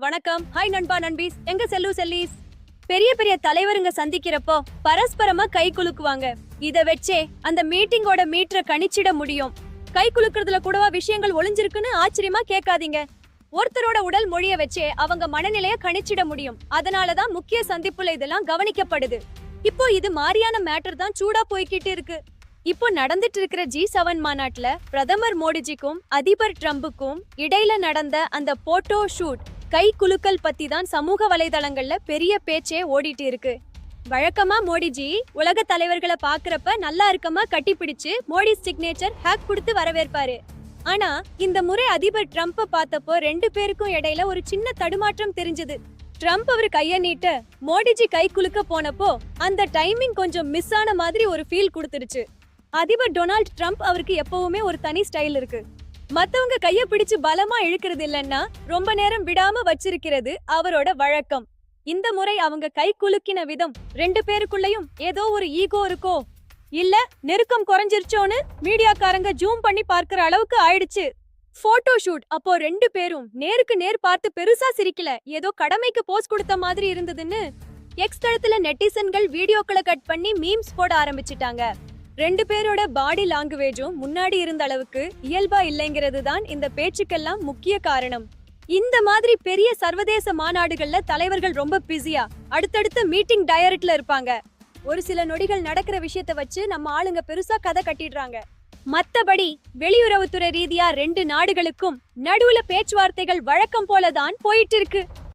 வணக்கம். ஹாய் நண்பா நண்பீஸ். எங்க செல்லீஸ். பெரிய பெரிய தலைவருங்க சந்திக்கிறப்போ பரஸ்பரமா கை குலுக்குவாங்க. இத வச்சே அந்த மீட்டிங்கோட மீட்டரை கணிச்சிட முடியும். கை குலுக்குறதுல கூடவா விஷயங்கள் ஒளிஞ்சிருக்குன்னு ஆச்சரியமா கேட்காதீங்க. ஒருத்தரோட உடல் மொழிய வச்சே அவங்க மனநிலைய கணிச்சிட முடியும். அதனாலதான் முக்கிய சந்திப்புல இதெல்லாம் கவனிக்கப்படுது. இப்போ இது மாதிரியான மேட்டர் தான் சூடா போய்கிட்டு இருக்கு. இப்போ நடந்துட்டு இருக்கிற G7 மாநாட்டுல பிரதமர் மோடிஜிக்கும் அதிபர் ட்ரம்புக்கும் இடையில நடந்த அந்த போட்டோ ஷூட் கை குலுக்கல் பத்தி தான் சமூக வலைதளங்கள்ல பெரிய பேச்சே ஓடிட்டு இருக்கு. வழக்கமா மோடிஜி உலக தலைவர்களை பாக்குறப்ப நல்லா இருக்கமா கட்டிப்பிடிச்சு மோடி சிக்னேச்சர் ஹேக் கொடுத்து வரவேற்பாரு. ஆனா இந்த முறை அதிபர் ட்ரம்ப பார்த்தப்போ ரெண்டு பேருக்கும் இடையில ஒரு சின்ன தடுமாற்றம் தெரிஞ்சது. ட்ரம்ப் அவர் கைய நீட்ட மோடிஜி கை குலுக்க போனப்போ அந்த டைமிங் கொஞ்சம் மிஸ் ஆன மாதிரி ஒரு ஃபீல் கொடுத்துருச்சு. அதிபர் டொனால்ட் ட்ரம்ப் அவருக்கு எப்பவுமே ஒரு தனி ஸ்டைல் இருக்கு. மத்தவங்க கைய பிடிச்சு பலமா இழுக்கிறது இல்லன்னா ரொம்ப நேரம் விடாம வச்சிருக்கிறது அவரோட வழக்கம். இந்த முறை அவங்க கை குலுக்கின விதம் ரெண்டு பேருக்குள்ளயும் ஏதோ ஒரு ஈகோ இருக்கோ இல்ல நெருக்கம் குறைஞ்சிருச்சோன்னு மீடியாக்காரங்க ஜூம் பண்ணி பார்க்கிற அளவுக்கு ஆயிடுச்சு. போட்டோ ஷூட் அப்போ ரெண்டு பேரும் நேருக்கு நேர் பார்த்து பெருசா சிரிக்கல, ஏதோ கடமைக்கு போஸ் கொடுத்த மாதிரி இருந்ததுன்னு எக்ஸ் தளத்துல நெட்டிசன்கள் வீடியோக்களை கட் பண்ணி மீம்ஸ் போட ஆரம்பிச்சிட்டாங்க. ரெண்டு பேரோட பாடி லாங்குவேஜும் முன்னாடி இருந்த அளவுக்கு இயல்பா இல்லைங்கிறது தான் இந்த பேச்சுக்கெல்லாம் முக்கிய காரணம். இந்த மாதிரி பெரிய சர்வதேச மாநாடுகள்ல தலைவர்கள் ரொம்ப பிஸியா அடுத்தடுத்த மீட்டிங் டயரக்ட்ல இருப்பாங்க. ஒரு சில நொடிகள் நடக்கிற விஷயத்த வச்சு நம்ம ஆளுங்க பெருசா கதை கட்டிடுறாங்க. மத்தபடி வெளியுறவுத்துறை ரீதியா ரெண்டு நாடுகளுக்கும் நடுவுல பேச்சுவார்த்தைகள் வழக்கம் போலதான் போயிட்டு இருக்கு.